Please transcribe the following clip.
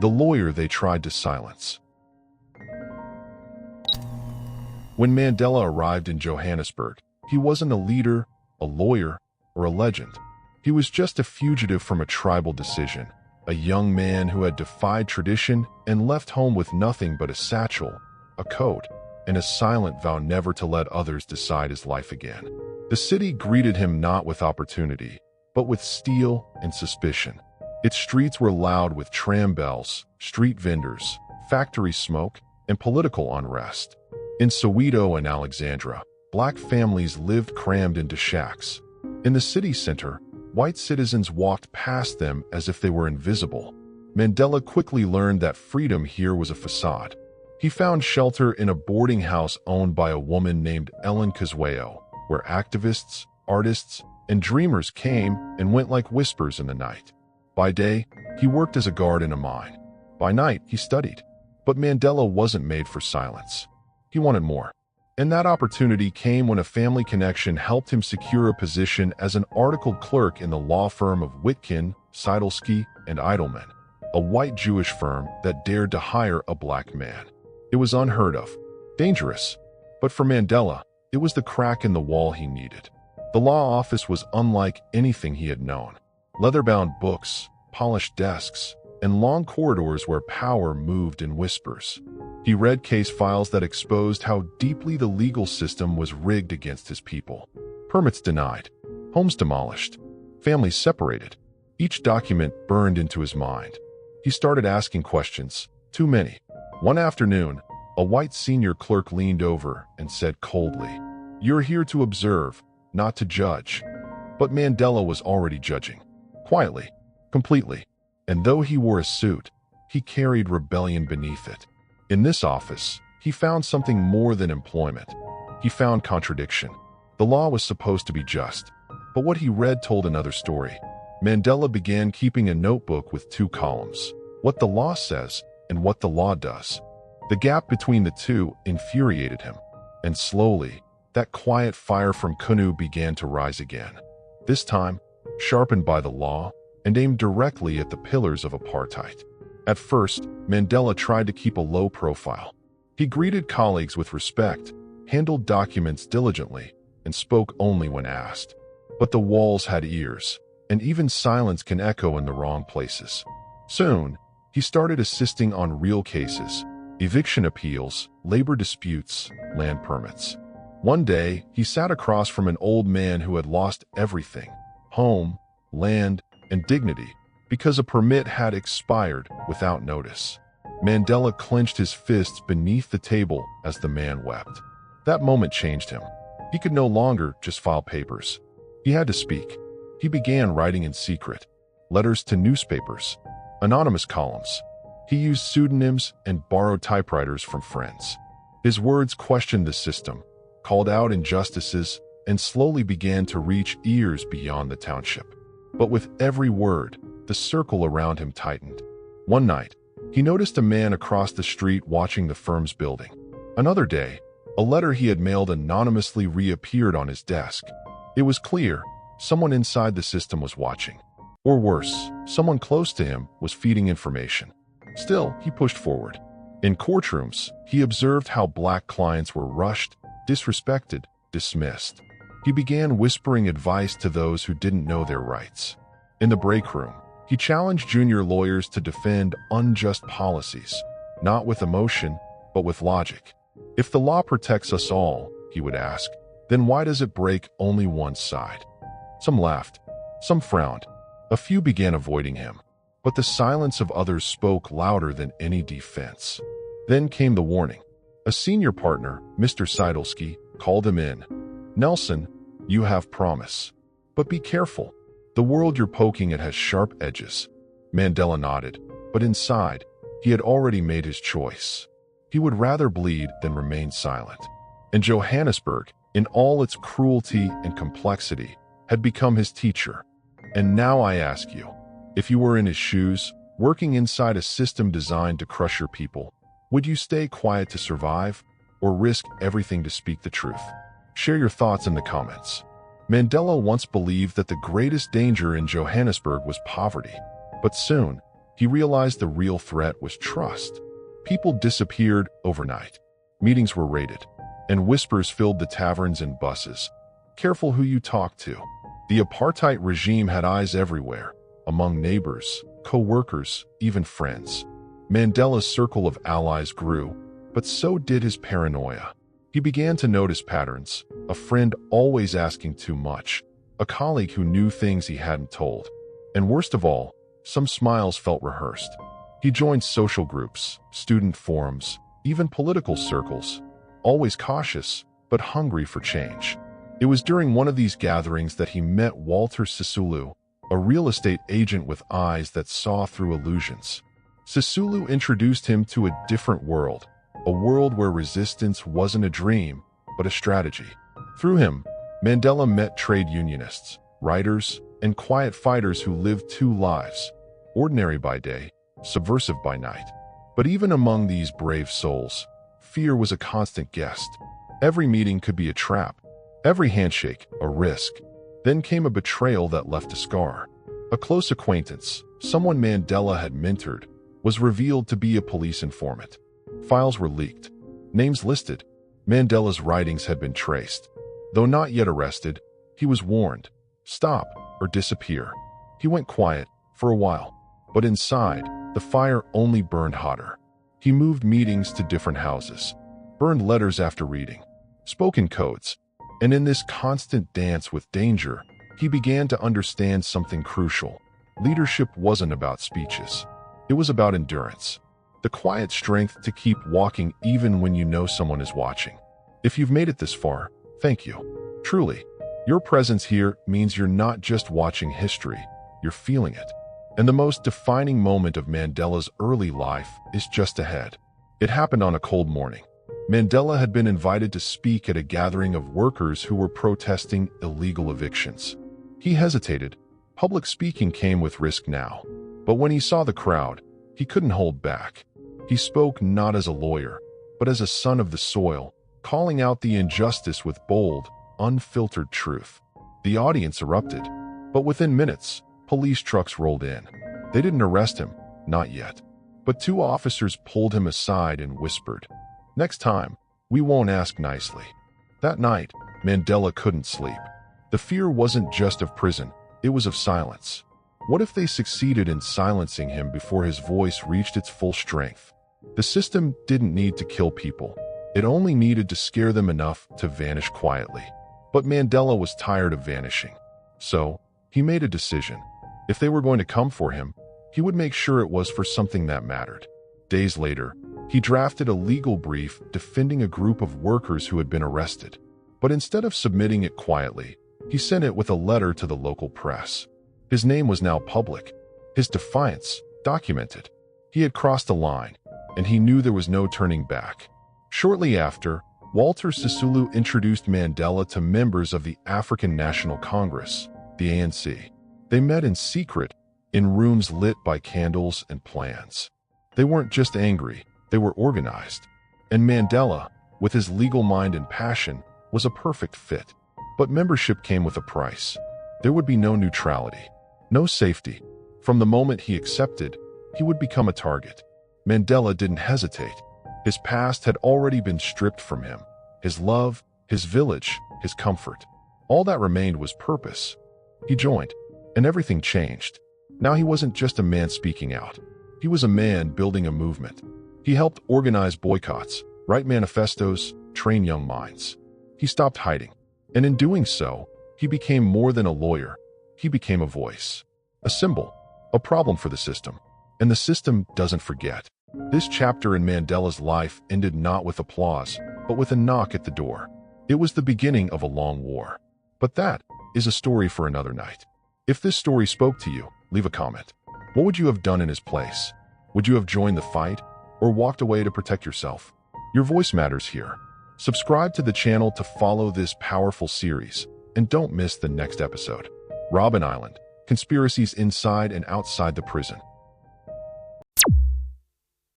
The lawyer they tried to silence. When Mandela arrived in Johannesburg, he wasn't a leader, a lawyer, or a legend. He was just a fugitive from a tribal decision, a young man who had defied tradition and left home with nothing but a satchel, a coat, and a silent vow never to let others decide his life again. The city greeted him not with opportunity, but with steel and suspicion. Its streets were loud with tram bells, street vendors, factory smoke, and political unrest. In Soweto and Alexandra, black families lived crammed into shacks. In the city center, white citizens walked past them as if they were invisible. Mandela quickly learned that freedom here was a facade. He found shelter in a boarding house owned by a woman named Ellen Kazwayo, where activists, artists, and dreamers came and went like whispers in the night. By day, he worked as a guard in a mine. By night, he studied. But Mandela wasn't made for silence. He wanted more. And that opportunity came when a family connection helped him secure a position as an articled clerk in the law firm of Witkin, Seidelsky, and Eidelman, a white Jewish firm that dared to hire a black man. It was unheard of, dangerous, but for Mandela, it was the crack in the wall he needed. The law office was unlike anything he had known. Leather-bound books, polished desks, and long corridors where power moved in whispers. He read case files that exposed how deeply the legal system was rigged against his people. Permits denied, homes demolished, families separated. Each document burned into his mind. He started asking questions, too many. One afternoon, a white senior clerk leaned over and said coldly, "You're here to observe, not to judge." But Mandela was already judging. Quietly, completely. And though he wore a suit, he carried rebellion beneath it. In this office, he found something more than employment. He found contradiction. The law was supposed to be just, but what he read told another story. Mandela began keeping a notebook with 2 columns, what the law says and what the law does. The gap between the two infuriated him, and slowly, that quiet fire from Kunu began to rise again. This time, sharpened by the law and aimed directly at the pillars of apartheid. At first, Mandela tried to keep a low profile. He greeted colleagues with respect, handled documents diligently, and spoke only when asked. But the walls had ears, and even silence can echo in the wrong places. Soon, he started assisting on real cases, eviction appeals, labor disputes, land permits. One day, he sat across from an old man who had lost everything, home, land, and dignity, because a permit had expired without notice. Mandela clenched his fists beneath the table as the man wept. That moment changed him. He could no longer just file papers. He had to speak. He began writing in secret, letters to newspapers, anonymous columns. He used pseudonyms and borrowed typewriters from friends. His words questioned the system, called out injustices, and slowly began to reach ears beyond the township. But with every word, the circle around him tightened. One night, he noticed a man across the street watching the firm's building. Another day, a letter he had mailed anonymously reappeared on his desk. It was clear, someone inside the system was watching. Or worse, someone close to him was feeding information. Still, he pushed forward. In courtrooms, he observed how black clients were rushed, disrespected, dismissed. He began whispering advice to those who didn't know their rights. In the break room, he challenged junior lawyers to defend unjust policies, not with emotion, but with logic. If the law protects us all, he would ask, then why does it break only one side? Some laughed, some frowned. A few began avoiding him, but the silence of others spoke louder than any defense. Then came the warning. A senior partner, Mr. Seidelsky, called him in. "Nelson, you have promise. But be careful. The world you're poking at has sharp edges." Mandela nodded, but inside, he had already made his choice. He would rather bleed than remain silent. And Johannesburg, in all its cruelty and complexity, had become his teacher. And now I ask you, if you were in his shoes, working inside a system designed to crush your people, would you stay quiet to survive, or risk everything to speak the truth? Share your thoughts in the comments. Mandela once believed that the greatest danger in Johannesburg was poverty, but soon, He realized the real threat was trust. People disappeared overnight. Meetings were raided, and whispers filled the taverns and buses. Careful who you talk to. The apartheid regime had eyes everywhere, among neighbors, co-workers, even friends. Mandela's circle of allies grew, but so did his paranoia. He began to notice patterns, a friend always asking too much, a colleague who knew things he hadn't told, and worst of all, some smiles felt rehearsed. He joined social groups, student forums, even political circles, always cautious, but hungry for change. It was during one of these gatherings that he met Walter Sisulu, a real estate agent with eyes that saw through illusions. Sisulu introduced him to a different world, a world where resistance wasn't a dream, but a strategy. Through him, Mandela met trade unionists, writers, and quiet fighters who lived two lives, ordinary by day, subversive by night. But even among these brave souls, fear was a constant guest. Every meeting could be a trap, every handshake a risk. Then came a betrayal that left a scar. A close acquaintance, someone Mandela had mentored, was revealed to be a police informant. Files were leaked, names listed. Mandela's writings had been traced. Though not yet arrested, he was warned, stop or disappear. He went quiet for a while, but inside, the fire only burned hotter. He moved meetings to different houses, burned letters after reading, spoke in codes, and in this constant dance with danger, he began to understand something crucial. Leadership wasn't about speeches. It was about endurance. The quiet strength to keep walking even when you know someone is watching. If you've made it this far, thank you. Truly, your presence here means you're not just watching history, you're feeling it. And the most defining moment of Mandela's early life is just ahead. It happened on a cold morning. Mandela had been invited to speak at a gathering of workers who were protesting illegal evictions. He hesitated. Public speaking came with risk now. But when he saw the crowd, he couldn't hold back. He spoke not as a lawyer, but as a son of the soil, calling out the injustice with bold, unfiltered truth. The audience erupted, but within minutes, police trucks rolled in. They didn't arrest him, not yet. But two officers pulled him aside and whispered, "Next time, we won't ask nicely." That night, Mandela couldn't sleep. The fear wasn't just of prison, it was of silence. What if they succeeded in silencing him before his voice reached its full strength? The system didn't need to kill people. It only needed to scare them enough to vanish quietly. But Mandela was tired of vanishing. So, he made a decision. If they were going to come for him, he would make sure it was for something that mattered. Days later, he drafted a legal brief defending a group of workers who had been arrested. But instead of submitting it quietly, he sent it with a letter to the local press. His name was now public, his defiance documented. He had crossed a line, and he knew there was no turning back. Shortly after, Walter Sisulu introduced Mandela to members of the African National Congress, the ANC. They met in secret, in rooms lit by candles and plans. They weren't just angry, they were organized. And Mandela, with his legal mind and passion, was a perfect fit. But membership came with a price. There would be no neutrality, no safety. From the moment he accepted, he would become a target. Mandela didn't hesitate. His past had already been stripped from him. His love, his village, his comfort. All that remained was purpose. He joined, and everything changed. Now he wasn't just a man speaking out. He was a man building a movement. He helped organize boycotts, write manifestos, train young minds. He stopped hiding. And in doing so, he became more than a lawyer. He became a voice, a symbol, a problem for the system. And the system doesn't forget. This chapter in Mandela's life ended not with applause, but with a knock at the door. It was the beginning of a long war. But that is a story for another night. If this story spoke to you, leave a comment. What would you have done in his place? Would you have joined the fight or walked away to protect yourself? Your voice matters here. Subscribe to the channel to follow this powerful series, and don't miss the next episode. Robben Island, conspiracies inside and outside the prison.